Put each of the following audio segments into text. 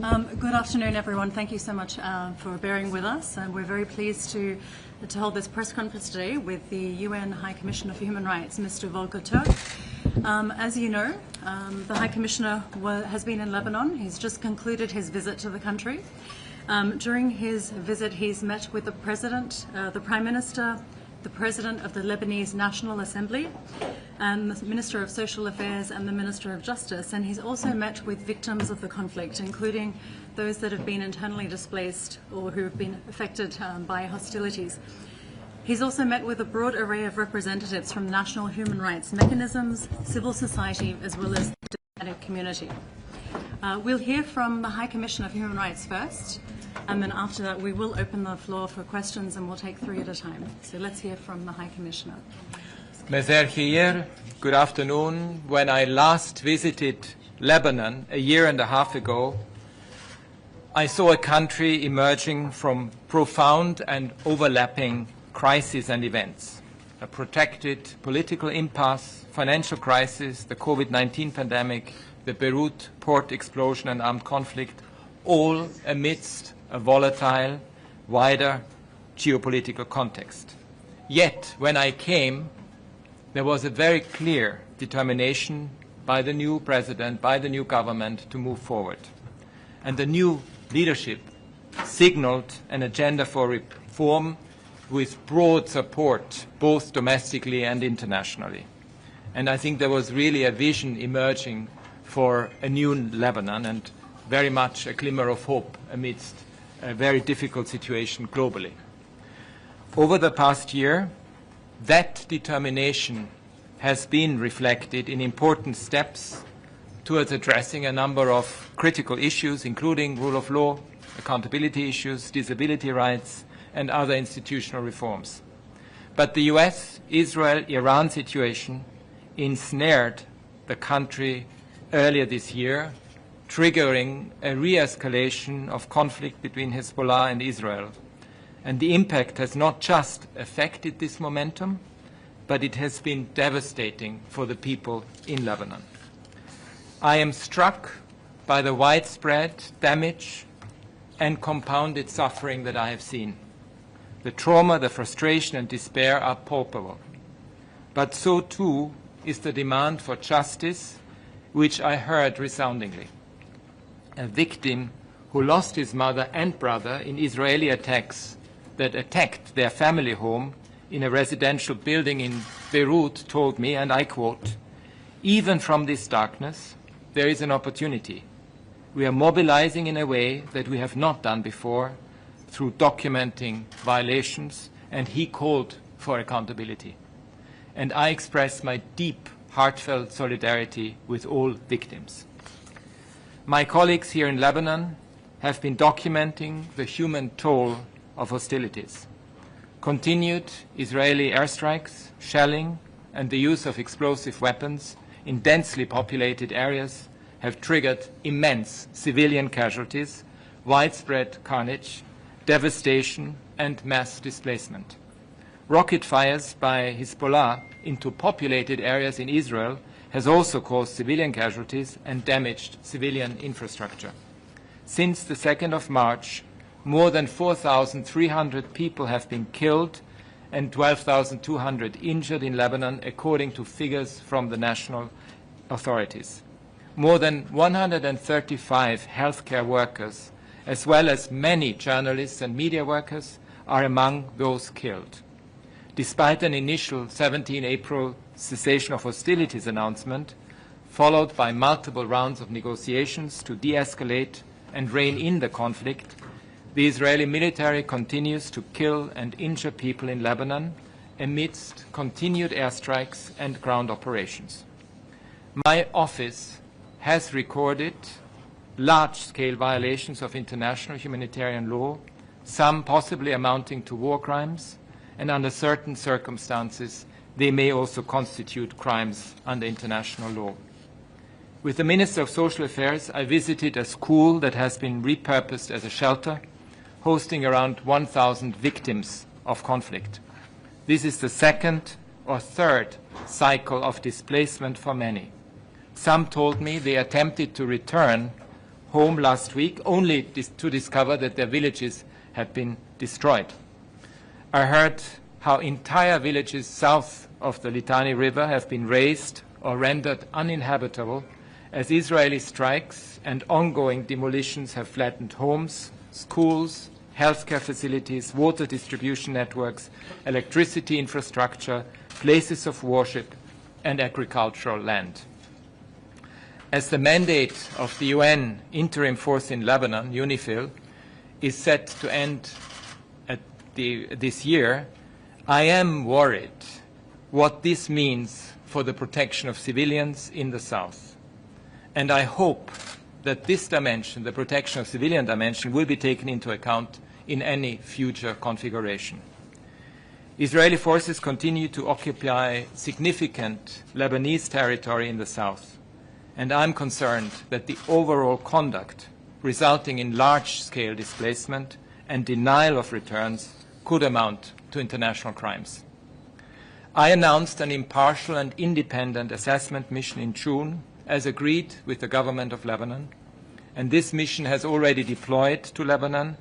Good afternoon, everyone. Thank you so much for bearing with us. We're very pleased to hold this press conference today with the UN High Commissioner for Human Rights, Mr. Volker Türk. As you know, the High Commissioner has been in Lebanon. He's just concluded his visit to the country. During his visit, he's met with the President, the Prime Minister, the President of the Lebanese National Assembly, and the Minister of Social Affairs and the Minister of Justice. And he's also met with victims of the conflict, including those that have been internally displaced or who have been affected by hostilities. He's also met with a broad array of representatives from national human rights mechanisms, civil society, as well as the diplomatic community. We'll hear from the High Commissioner for Human Rights first, and then after that we will open the floor for questions, and we'll take three at a time. So let's hear from the High Commissioner. Mesdames et messieurs, good afternoon. When I last visited Lebanon a year and a half ago, I saw a country emerging from profound and overlapping crises and events. A protracted political impasse, financial crisis, the COVID-19 pandemic, the Beirut port explosion and armed conflict, all amidst a volatile, wider geopolitical context. Yet, when I came, there was a very clear determination by the new president, by the new government to move forward. And the new leadership signaled an agenda for reform with broad support, both domestically and internationally. And I think there was really a vision emerging for a new Lebanon and very much a glimmer of hope amidst a very difficult situation globally. Over the past year, that determination has been reflected in important steps towards addressing a number of critical issues, including rule of law, accountability issues, disability rights, and other institutional reforms. But the US-Israel-Iran situation ensnared the country earlier this year, triggering a re-escalation of conflict between Hezbollah and Israel. And the impact has not just affected this momentum, but it has been devastating for the people in Lebanon. I am struck by the widespread damage and compounded suffering that I have seen. The trauma, the frustration and despair are palpable. But so too is the demand for justice, which I heard resoundingly. A victim who lost his mother and brother in Israeli attacks that attacked their family home in a residential building in Beirut told me, and I quote, "Even from this darkness, there is an opportunity. We are mobilizing in a way that we have not done before through documenting violations," and he called for accountability. And I express my deep, heartfelt solidarity with all victims. My colleagues here in Lebanon have been documenting the human toll of hostilities. Continued Israeli airstrikes, shelling, and the use of explosive weapons in densely populated areas have triggered immense civilian casualties, widespread carnage, devastation, and mass displacement. Rocket fires by Hezbollah into populated areas in Israel has also caused civilian casualties and damaged civilian infrastructure. Since the 2nd of March, more than 4,300 people have been killed and 12,200 injured in Lebanon, according to figures from the national authorities. More than 135 healthcare workers, as well as many journalists and media workers, are among those killed. Despite an initial 17 April cessation of hostilities announcement, followed by multiple rounds of negotiations to de-escalate and rein in the conflict, the Israeli military continues to kill and injure people in Lebanon amidst continued airstrikes and ground operations. My office has recorded large-scale violations of international humanitarian law, some possibly amounting to war crimes, and under certain circumstances, they may also constitute crimes under international law. With the Minister of Social Affairs, I visited a school that has been repurposed as a shelter, hosting around 1,000 victims of conflict. This is the second or third cycle of displacement for many. Some told me they attempted to return home last week only to discover that their villages had been destroyed. I heard how entire villages south of the Litani River have been razed or rendered uninhabitable as Israeli strikes and ongoing demolitions have flattened homes, schools, healthcare facilities, water distribution networks, electricity infrastructure, places of worship, and agricultural land. As the mandate of the UN interim force in Lebanon, UNIFIL, is set to end this year, I am worried what this means for the protection of civilians in the south. And I hope that this dimension, the protection of civilian dimension, will be taken into account in any future configuration. Israeli forces continue to occupy significant Lebanese territory in the south, and I'm concerned that the overall conduct resulting in large-scale displacement and denial of returns could amount to international crimes. I announced an impartial and independent assessment mission in June, as agreed with the government of Lebanon, and this mission has already deployed to Lebanon,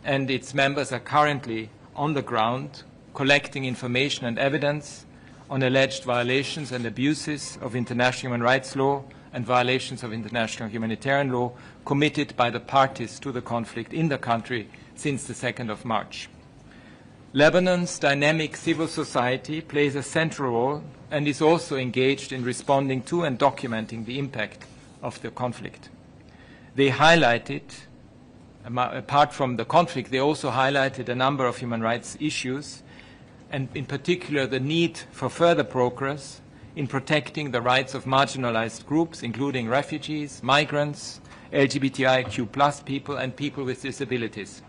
and its members are currently on the ground collecting information and evidence on alleged violations and abuses of international human rights law and violations of international humanitarian law committed by the parties to the conflict in the country since the 2nd of March. Lebanon's dynamic civil society plays a central role and is also engaged in responding to and documenting the impact of the conflict. They highlighted, apart from the conflict, they also highlighted a number of human rights issues, and in particular the need for further progress in protecting the rights of marginalized groups, including refugees, migrants, LGBTIQ+ people, and people with disabilities,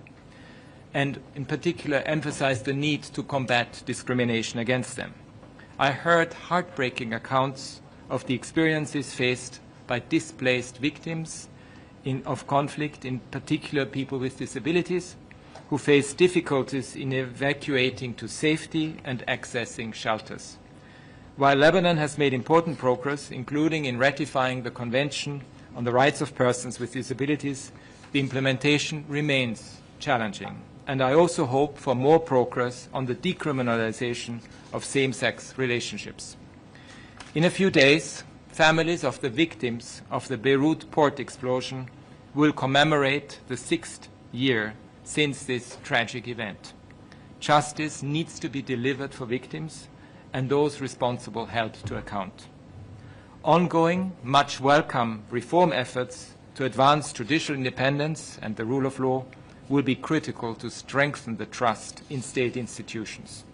and in particular emphasized the need to combat discrimination against them. I heard heartbreaking accounts of the experiences faced by displaced victims of conflict, in particular people with disabilities, who face difficulties in evacuating to safety and accessing shelters. While Lebanon has made important progress, including in ratifying the Convention on the Rights of Persons with Disabilities, the implementation remains challenging. And I also hope for more progress on the decriminalization of same-sex relationships. In a few days, families of the victims of the Beirut port explosion will commemorate the 6th year since this tragic event. Justice needs to be delivered for victims and those responsible held to account. Ongoing, much welcome reform efforts to advance judicial independence and the rule of law will be critical to strengthen the trust in state institutions.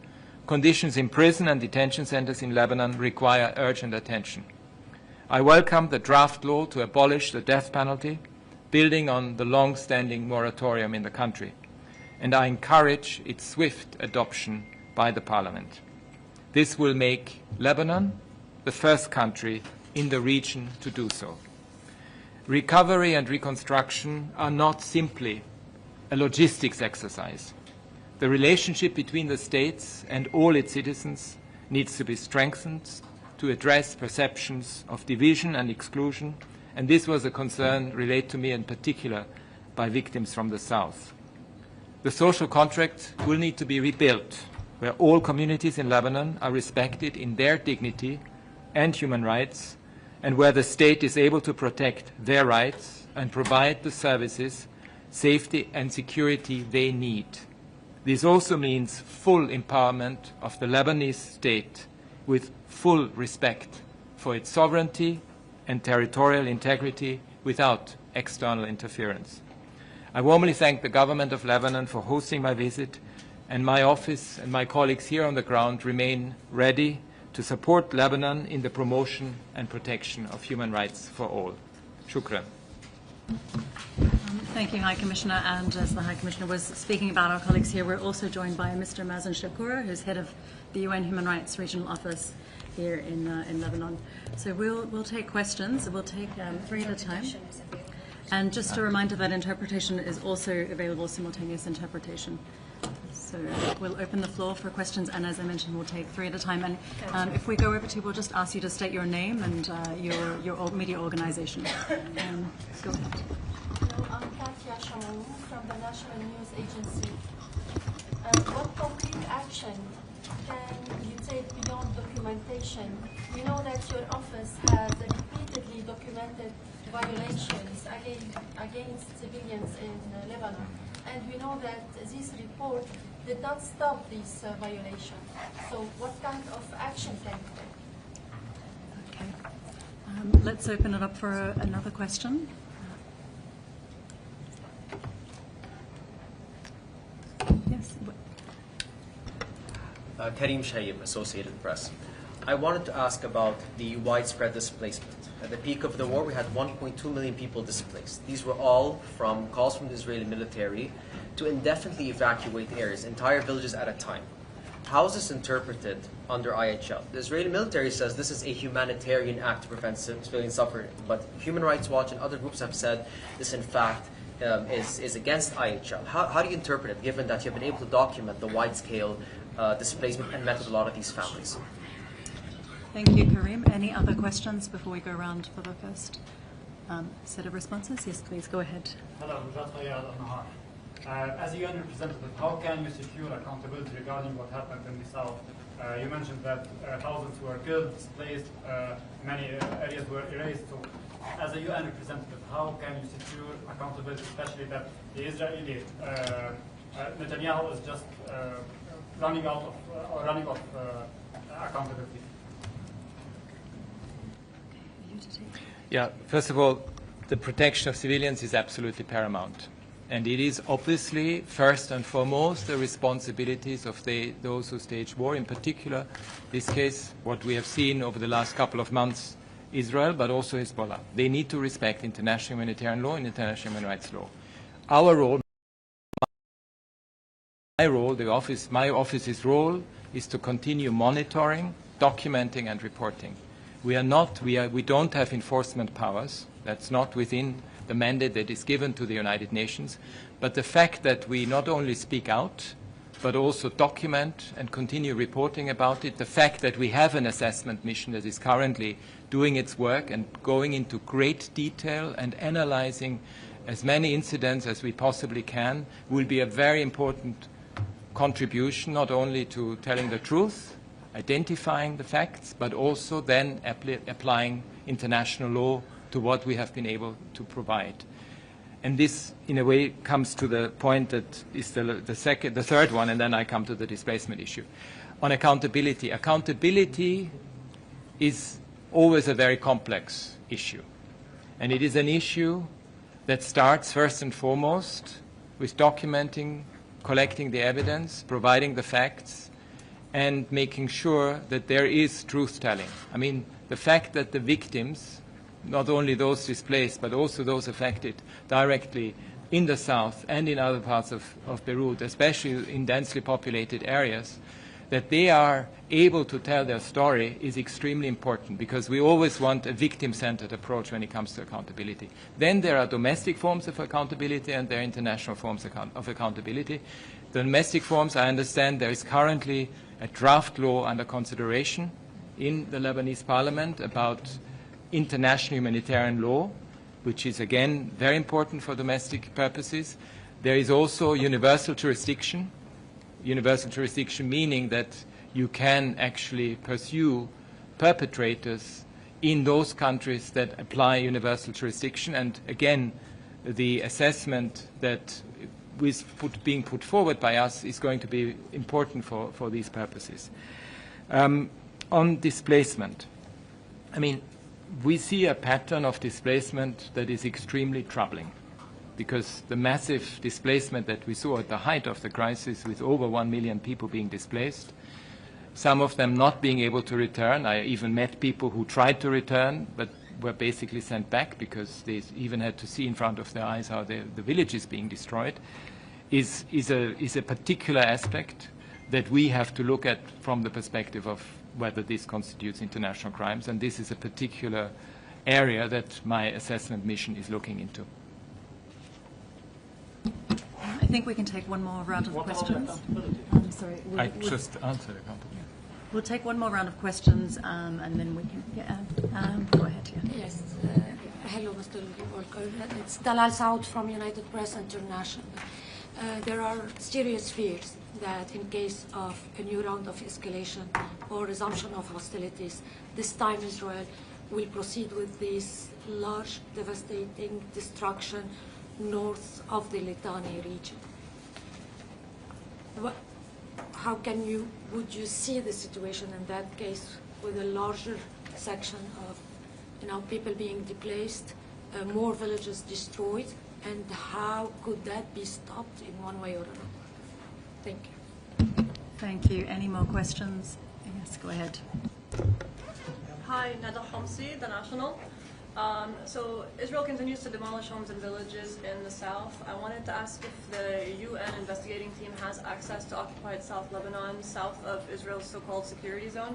Conditions in prison and detention centers in Lebanon require urgent attention. I welcome the draft law to abolish the death penalty, building on the long-standing moratorium in the country, and I encourage its swift adoption by the Parliament. This will make Lebanon the first country in the region to do so. Recovery and reconstruction are not simply a logistics exercise. The relationship between the states and all its citizens needs to be strengthened to address perceptions of division and exclusion, and this was a concern relayed to me in particular by victims from the south. The social contract will need to be rebuilt, where all communities in Lebanon are respected in their dignity and human rights, and where the state is able to protect their rights and provide the services, safety and security they need. This also means full empowerment of the Lebanese state with full respect for its sovereignty and territorial integrity without external interference. I warmly thank the government of Lebanon for hosting my visit, and my office and my colleagues here on the ground remain ready to support Lebanon in the promotion and protection of human rights for all. Shukran. Thank you, High Commissioner. And as the High Commissioner was speaking about our colleagues here, we're also joined by Mr. Mazen Shapura, who's head of the UN Human Rights Regional Office here in Lebanon. So we'll take questions. We'll take 3 at a time. And just a reminder that interpretation is also available, simultaneous interpretation. So So we'll open the floor for questions, and as I mentioned, we'll take 3 at a time. And if we go over to, we'll just ask you to state your name and your media organization. Go ahead. Hello, I'm Katia Chamou from the National News Agency. What concrete action can you take beyond documentation? We know that your office has repeatedly documented violations against civilians in Lebanon. And we know that this report did not stop these violations. So what kind of action can you take? Okay. Let's open it up for another question. Yes. Karim Shaib, Associated Press. I wanted to ask about the widespread displacement. At the peak of the war, we had 1.2 million people displaced. These were all from calls from the Israeli military to indefinitely evacuate areas, entire villages at a time. How is this interpreted under IHL? The Israeli military says this is a humanitarian act to prevent civilian suffering, but Human Rights Watch and other groups have said this, in fact, is against IHL. How do you interpret it, given that you have been able to document the wide-scale displacement and met with a lot of these families? Thank you, Karim. Any other questions before we go around for the first set of responses? Yes, please, go ahead. Hello, as a UN representative, how can you secure accountability regarding what happened in the South? You mentioned that thousands were killed, displaced, many areas were erased. So, as a UN representative, how can you secure accountability, especially that the Israeli Netanyahu is just running off accountability? Yeah, first of all, the protection of civilians is absolutely paramount. And it is obviously, first and foremost, the responsibilities of those who stage war, in particular, this case, what we have seen over the last couple of months, Israel, but also Hezbollah. They need to respect international humanitarian law and international human rights law. Our role, my office's role is to continue monitoring, documenting, and reporting. We don't have enforcement powers. That's not within the mandate that is given to the United Nations. But the fact that we not only speak out, but also document and continue reporting about it, the fact that we have an assessment mission that is currently doing its work and going into great detail and analyzing as many incidents as we possibly can, will be a very important contribution, not only to telling the truth, identifying the facts, but also then applying international law to what we have been able to provide. And this, in a way, comes to the point that is the third one, and then I come to the displacement issue. On accountability. Accountability is always a very complex issue. And it is an issue that starts first and foremost with documenting, collecting the evidence, providing the facts, and making sure that there is truth-telling. I mean, the fact that the victims, not only those displaced, but also those affected directly in the south and in other parts of Beirut, especially in densely populated areas, that they are able to tell their story is extremely important, because we always want a victim-centered approach when it comes to accountability. Then there are domestic forms of accountability and there are international forms of accountability. The domestic forms, I understand there is currently a draft law under consideration in the Lebanese parliament about international humanitarian law, which is again very important for domestic purposes. There is also universal jurisdiction meaning that you can actually pursue perpetrators in those countries that apply universal jurisdiction. And again, the assessment that is being put forward by us is going to be important for these purposes. On displacement, I mean, we see a pattern of displacement that is extremely troubling, because the massive displacement that we saw at the height of the crisis, with over 1 million people being displaced, some of them not being able to return. I even met people who tried to return but were basically sent back because they even had to see in front of their eyes how the village is being destroyed, is a particular aspect that we have to look at from the perspective of whether this constitutes international crimes, and this is a particular area that my assessment mission is looking into. I think we can take one more round of What about questions. accountability? Sorry. I just answered accountability. We'll take one more round of questions, and then we can go ahead. Yeah. Yes. Hello, Mr. Volker. It's Dalal Saud from United Press International. There are serious fears that in case of a new round of escalation or resumption of hostilities, this time Israel will proceed with this large, devastating destruction north of the Litani region. How would you see the situation in that case with a larger section of, people being displaced, more villages destroyed, and how could that be stopped in one way or another? Thank you. Thank you. Any more questions? Yes, go ahead. Hi, Nada Homsi, The National. So Israel continues to demolish homes and villages in the south. I wanted to ask if the UN investigating team has access to occupied South Lebanon, south of Israel's so-called security zone.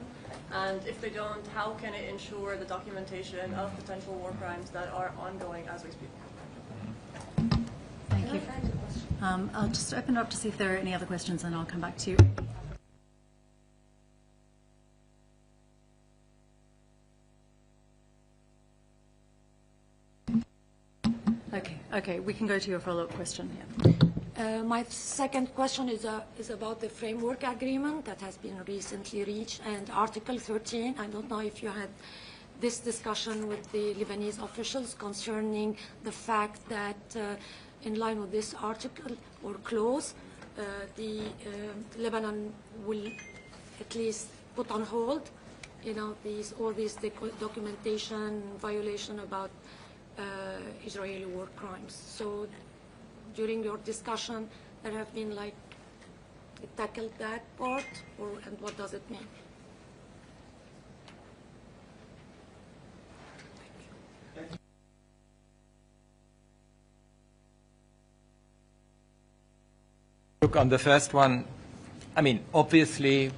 And if they don't, how can it ensure the documentation of potential war crimes that are ongoing as we speak? Thank you. I'll just open it up to see if there are any other questions, and I'll come back to you. Okay, we can go to your follow-up question. Yeah. My second question is about the framework agreement that has been recently reached and Article 13. I don't know if you had this discussion with the Lebanese officials concerning the fact that in line with this article or clause, Lebanon will at least put on hold, all these documentation violation about Israeli war crimes. So during your discussion, there have been tackled that part, and what does it mean? Look, on the first one, obviously,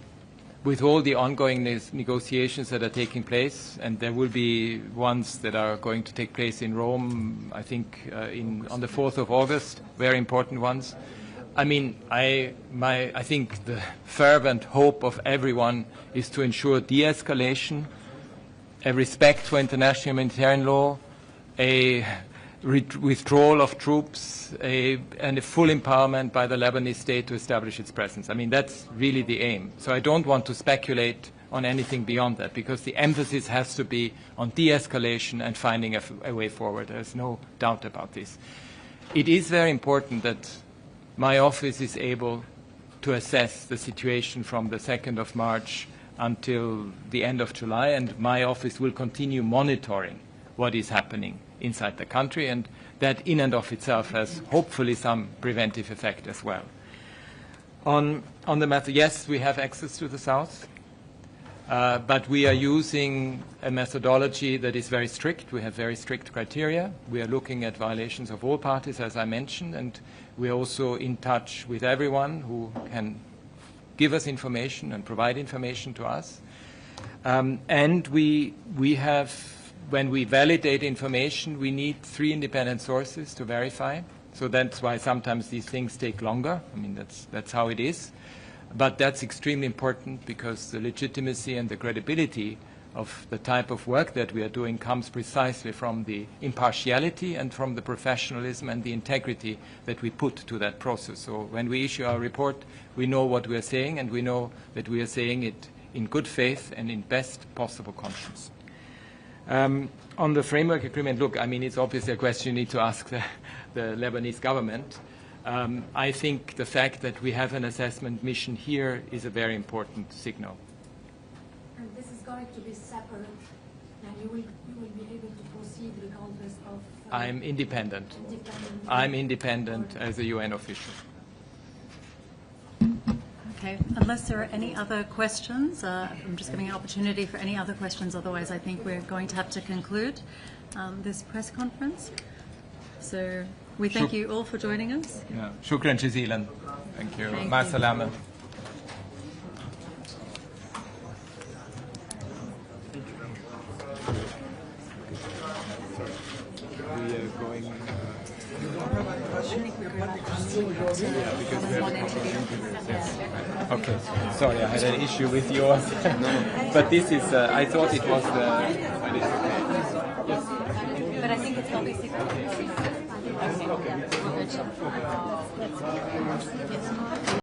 with all the ongoing negotiations that are taking place, and there will be ones that are going to take place in Rome, I think on the 4th of August, very important ones. I think the fervent hope of everyone is to ensure de-escalation, a respect for international humanitarian law, a withdrawal of troops, and a full empowerment by the Lebanese state to establish its presence. That's really the aim. So I don't want to speculate on anything beyond that, because the emphasis has to be on de-escalation and finding a way forward. There's no doubt about this. It is very important that my office is able to assess the situation from the 2nd of March until the end of July, and my office will continue monitoring what is happening inside the country, and that in and of itself has hopefully some preventive effect as well. On the matter, yes, we have access to the south, but we are using a methodology that is very strict. We have very strict criteria. We are looking at violations of all parties, as I mentioned, and we are also in touch with everyone who can give us information and provide information to us. And we have, when we validate information, we need 3 independent sources to verify. So that's why sometimes these things take longer. That's how it is. But that's extremely important, because the legitimacy and the credibility of the type of work that we are doing comes precisely from the impartiality and from the professionalism and the integrity that we put to that process. So when we issue our report, we know what we are saying, and we know that we are saying it in good faith and in best possible conscience. On the framework agreement, look, it's obviously a question you need to ask the Lebanese government. I think the fact that we have an assessment mission here is a very important signal. And this is going to be separate, and you will be able to proceed regardless of... I'm independent. I'm independent as a UN official. Okay, unless there are any other questions, I'm just giving an opportunity for any other questions, otherwise I think we're going to have to conclude this press conference. So we thank you all for joining us. Shukran jazilan. Thank you. Ma salama. We are going... Okay, sorry, I had an issue with yours. But this is, I thought it was the... But I think it's always secret. Okay.